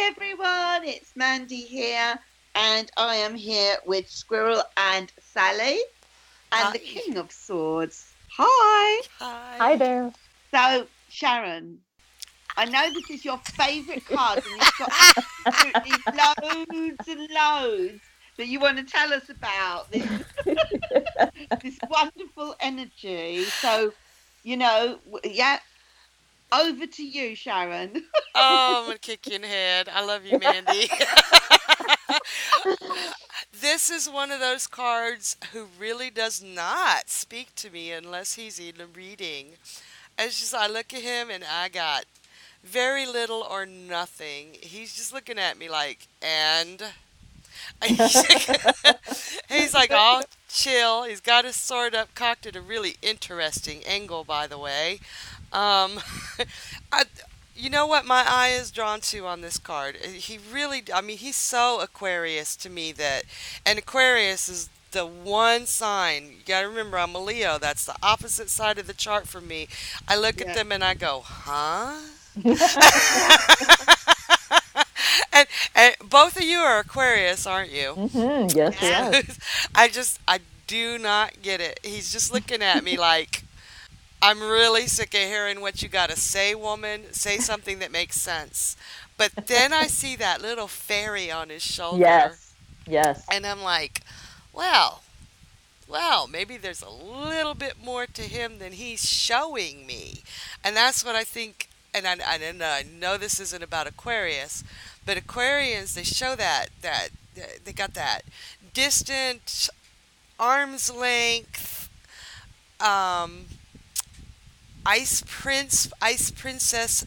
everyone, it's Mandy here, and I am here with Skwirl and Sally, and the Hi. King of Swords. Hi! Hi Hi. there. So, Sharon, I know this is your favourite card, and it's got absolutely loads and loads that you want to tell us about this wonderful energy. So, yeah, over to you, Sharon. Oh, I'm gonna kick you in the head. I love you, Mandy. This is one of those cards who really does not speak to me unless he's in a reading. It's just I look at him and I got very little or nothing. He's just looking at me like, and he's like all chill. He's got his sword up, cocked at a really interesting angle, by the way. Um, I, you know what my eye is drawn to on this card? He really, I mean, he's so Aquarius to me that, and Aquarius is the one sign. You got to remember, I'm a Leo. That's the opposite side of the chart for me. I look at Yeah. them and I go, huh? And both of you are Aquarius, aren't you? Yes, we Yeah. are. I do not get it. He's just looking at me like, I'm really sick of hearing what you got to say, woman. Say something that makes sense. But then I see that little fairy on his shoulder, Yes, yes. and I'm like, well, well, maybe there's a little bit more to him than he's showing me. And that's what I think. And I know this isn't about Aquarius, but Aquarians, they show that they got that distant arm's length, um, ice princess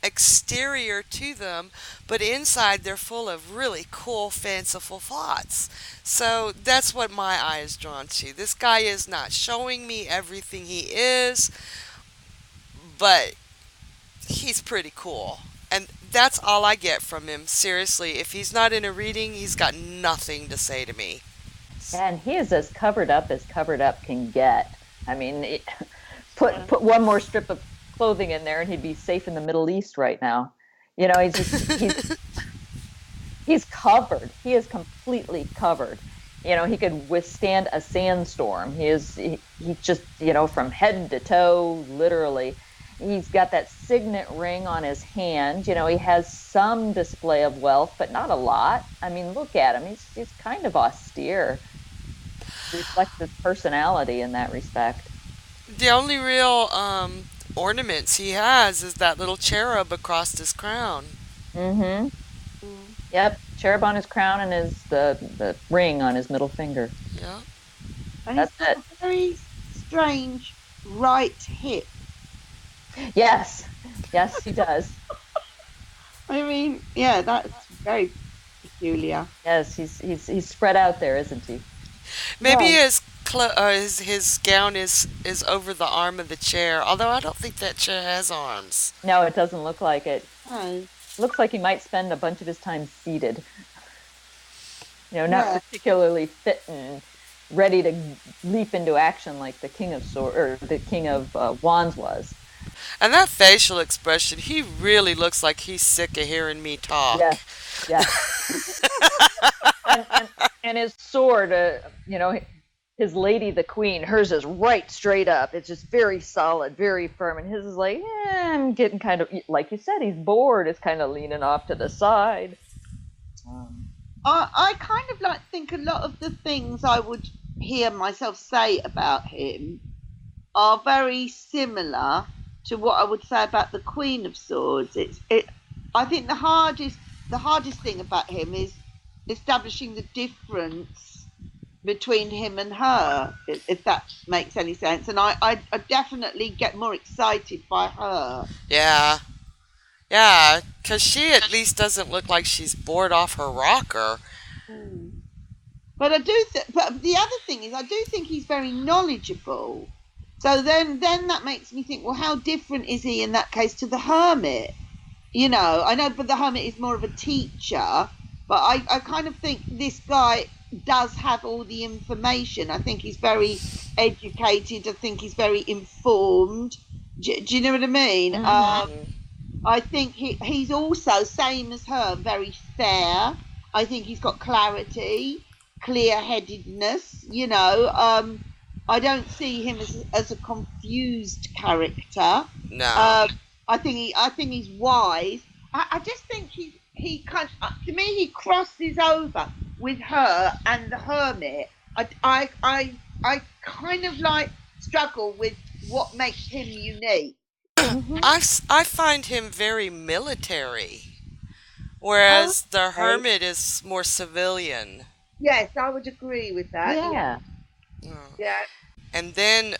exterior to them, but inside they're full of really cool, fanciful thoughts. So that's what my eye is drawn to. This guy is not showing me everything he is, but he's pretty cool. And that's all I get from him. Seriously, if he's not in a reading, he's got nothing to say to me. And he is as covered up can get. I mean, Yeah. put one more strip of clothing in there, and he'd be safe in the Middle East right now. He's covered. He is completely covered. He could withstand a sandstorm. He just, from head to toe, literally. He's got that signet ring on his hand. He has some display of wealth, but not a lot. I mean, look at him. He's kind of austere. Reflects his personality in that respect. The only real ornaments he has is that little cherub across his crown. Mm-hmm. Mm. Yep. Cherub on his crown and the ring on his middle finger. Yeah. And he's That's got it. a very strange right hip. Yes. Yes, he does. I mean, yeah, that's very peculiar. Yes, he's spread out there, isn't he? Maybe Yeah. his gown is over the arm of the chair. Although I don't think that chair has arms. No, it doesn't look like it. Oh, Looks like he might spend a bunch of his time seated. Not yeah. particularly fit and ready to leap into action like the King of the King of Wands was. And that facial expression, he really looks like he's sick of hearing me talk. Yes, yes. and, and and his sword, his lady, the queen, hers is right straight up. It's just very solid, very firm. And his is like, I'm getting kind of, like you said, he's bored. It's kind of leaning off to the side. Um, I kind of like think a lot of the things I would hear myself say about him are very similar to what I would say about the Queen of Swords. I think the hardest thing about him is establishing the difference between him and her, if that makes any sense. And I definitely get more excited by her. Yeah. Yeah, 'cause she at least doesn't look like she's bored off her rocker. Mm. But but the other thing is, I do think he's very knowledgeable. So then that makes me think, well, how different is he in that case to the hermit? I know, but the hermit is more of a teacher. But I kind of think this guy does have all the information. I think he's very educated. I think he's very informed. Do you know what I mean? mhm. I think he's also, same as her, very fair. I think he's got clarity, clear-headedness. I don't see him as a confused character. No. I think he's wise. I just think he kind to me he crosses over with her and the hermit. I kind of like struggle with what makes him unique. Mm-hmm. I find him very military, Oh, whereas the Right. hermit is more civilian. yes, I would agree with that. Yeah, Yeah. Mm. yeah, And then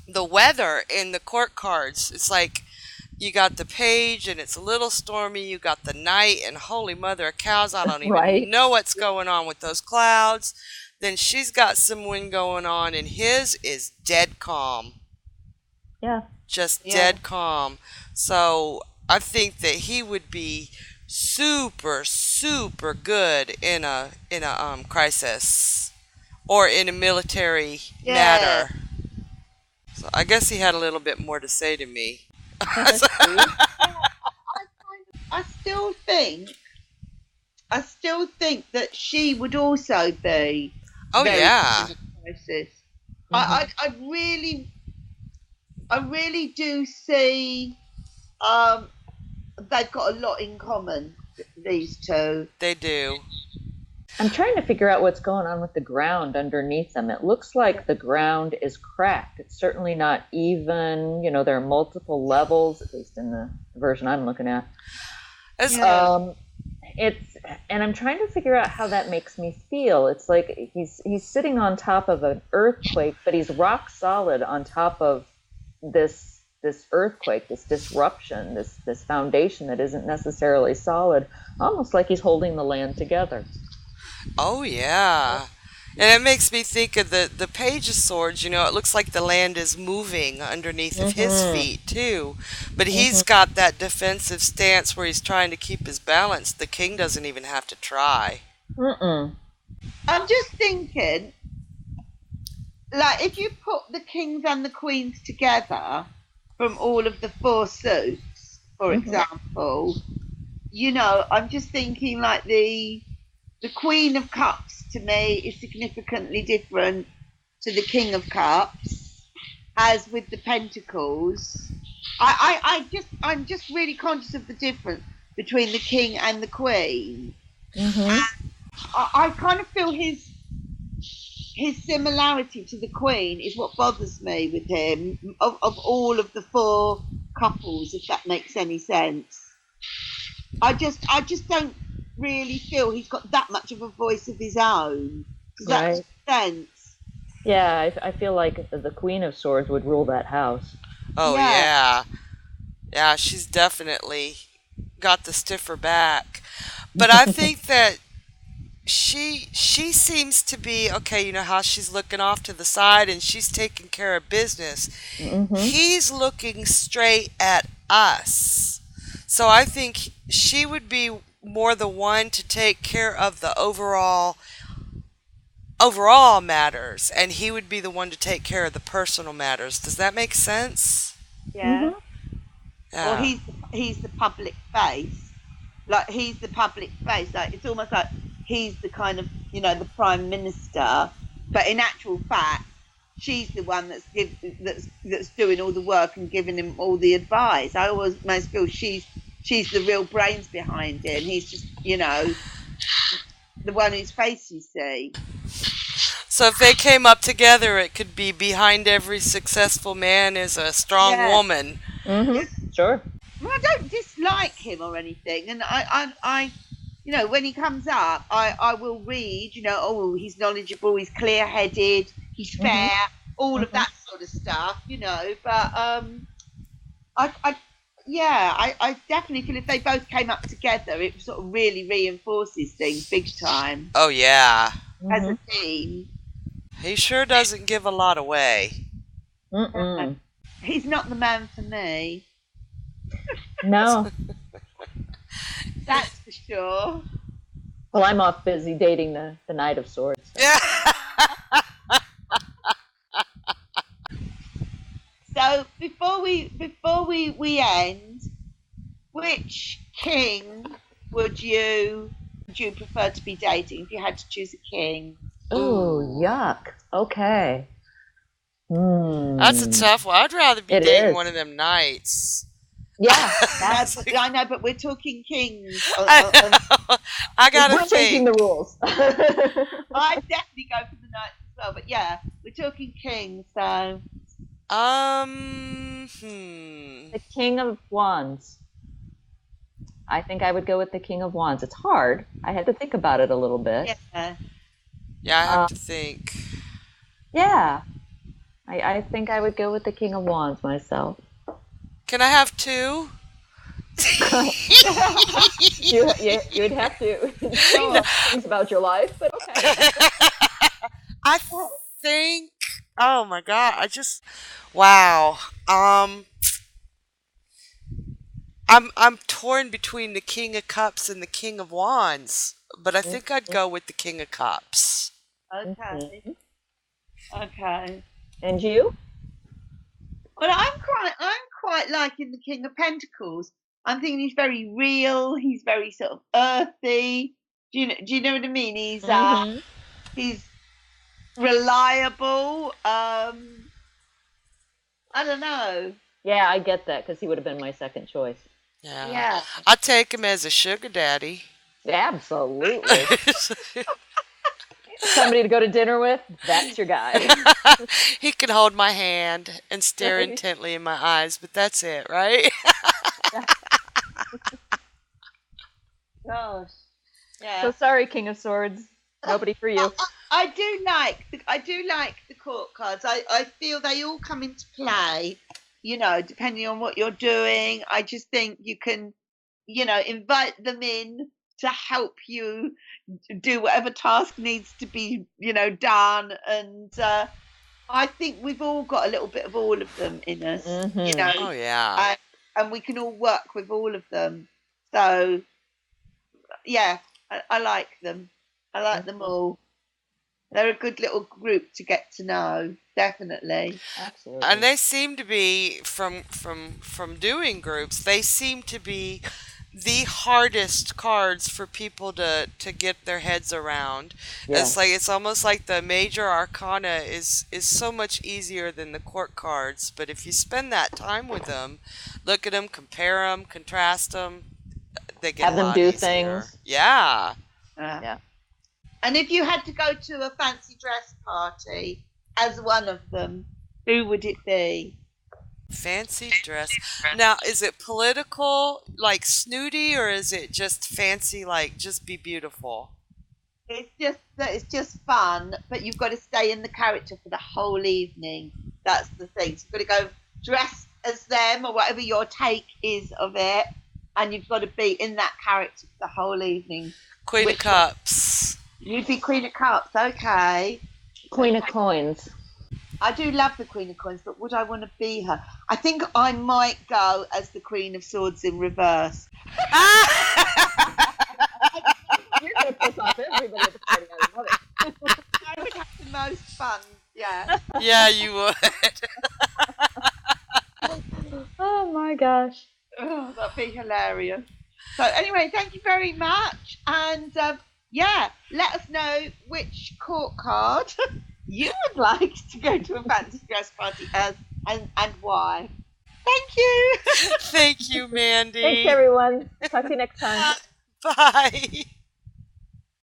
the weather in the court cards, it's like you got the page and it's a little stormy, you got the night, and holy mother of cows, I don't even Right. know what's going on with those clouds. Then she's got some wind going on, and his is dead calm. Yeah. Just yeah. dead calm. So I think that he would be super, super good in a crisis or in a military Yeah. matter. So I guess he had a little bit more to say to me. See? I still think that she would also be Oh very yeah. good in a crisis. Mhm. I really do see they've got a lot in common, these two. They do. I'm trying to figure out what's going on with the ground underneath them. It looks like the ground is cracked. It's certainly not even. There are multiple levels, at least in the version I'm looking at. It's, Yeah. And I'm trying to figure out how that makes me feel. It's like he's sitting on top of an earthquake, but he's rock solid on top of this earthquake, this disruption, this foundation that isn't necessarily solid, almost like he's holding the land together. oh yeah. And it makes me think of the Page of Swords. It looks like the land is moving underneath of his Mm-hmm. feet too. But he's Mm-hmm. got that defensive stance where he's trying to keep his balance. The king doesn't even have to try. Mm-mm. I'm just thinking, like, if you put the kings and the queens together from all of the four suits, for Mm-hmm. example, I'm just thinking like the Queen of Cups to me is significantly different to the King of Cups, as with the Pentacles. I'm just really conscious of the difference between the King and the Queen. Mm-hmm. I kind of feel his similarity to the Queen is what bothers me with him, of all of the four couples, if that makes any sense. I just don't really feel he's got that much of a voice of his own. Does that Right. make sense? Yeah, I feel like the Queen of Swords would rule that house. Oh Yeah, yeah. Yeah, she's definitely got the stiffer back. But I think that she seems to be okay. You know how she's looking off to the side and she's taking care of business. Mm-hmm. He's looking straight at us. So I think she would be more the one to take care of the overall matters, and he would be the one to take care of the personal matters. Does that make sense? yeah. Mm-hmm. Well, Yeah. he's the public face. Like, he's the public face. Like, it's almost like he's the kind of the prime minister, but in actual fact, she's the one that's doing all the work and giving him all the advice. I almost feel she's the real brains behind it, and he's just the one whose face you see. So if they came up together, it could be behind every successful man is a strong Yeah. woman. Mm-hmm. Sure. Well, I don't dislike him or anything, and when he comes up, I will read. Oh, he's knowledgeable, he's clear-headed, he's fair, all of Mm-hmm. that sort of stuff. But I yeah, I definitely feel if they both came up together, it sort of really reinforces things big time Oh yeah. as Mm-hmm. a team. He sure doesn't give a lot away. Mm-mm. He's not the man for me, No. that's for sure. Well, I'm off busy dating the Knight of Swords. So. Yeah. So before we end, which king would you prefer to be dating if you had to choose a king? Ooh, yuck. Okay. That's a tough one. I'd rather be It dating is. one of them knights. Yeah, I know, but we're talking kings. I gotta we're changing think. the rules. I'd definitely go for the knights as well. But yeah, we're talking kings, so. The King of Wands. I think I would go with the King of Wands. It's hard. I had to think about it a little bit. Yeah. Yeah, I have to think. Yeah. I think I would go with the King of Wands myself. Can I have two? You'd have to know things about your life, but okay. I think. Oh my god! Wow. I'm torn between the King of Cups and the King of Wands, but I think I'd go with the King of Cups. Okay. Okay. And you? Well, I'm quite liking the King of Pentacles. I'm thinking he's very real. He's very sort of earthy. Do you know what I mean? He's reliable. I don't know. Yeah, I get that because he would have been my second choice. Yeah. I'd take him as a sugar daddy. Absolutely. Somebody to go to dinner with, that's your guy. He can hold my hand and stare intently in my eyes, but that's it, right? Gosh. Yeah. So sorry, King of Swords. Nobody for you. I do like the court cards. I feel they all come into play, depending on what you're doing. I just think you can, invite them in to help you do whatever task needs to be, done. And I think we've all got a little bit of all of them in us, Oh, yeah. and we can all work with all of them. So, yeah, I like them. I like them all. They're a good little group to get to know, definitely. Absolutely. And they seem to be from doing groups. They seem to be the hardest cards for people to get their heads around. Yes. It's almost like the major arcana is so much easier than the court cards. But if you spend that time with them, look at them, compare them, contrast them, they get have a them lot do easier. Things. Yeah. Yeah. And if you had to go to a fancy dress party as one of them, who would it be? Fancy dress. Now, is it political, like snooty, or is it just fancy, like just be beautiful? It's just fun, but you've got to stay in the character for the whole evening. That's the thing. So you've got to go dressed as them or whatever your take is of it, and you've got to be in that character for the whole evening. Queen of Cups. You'd be Queen of Cups, okay. Queen of Coins. I do love the Queen of Coins, but would I want to be her? I think I might go as the Queen of Swords in reverse. You're going to piss off everybody at the party. I love it. I would have the most fun, yeah. Yeah, you would. Oh my gosh. Oh, that'd be hilarious. So anyway, thank you very much. And let us know which court card you would like to go to a fancy dress party as and why. Thank you. Thank you, Mandy. Thanks, everyone. Talk to you next time. Bye.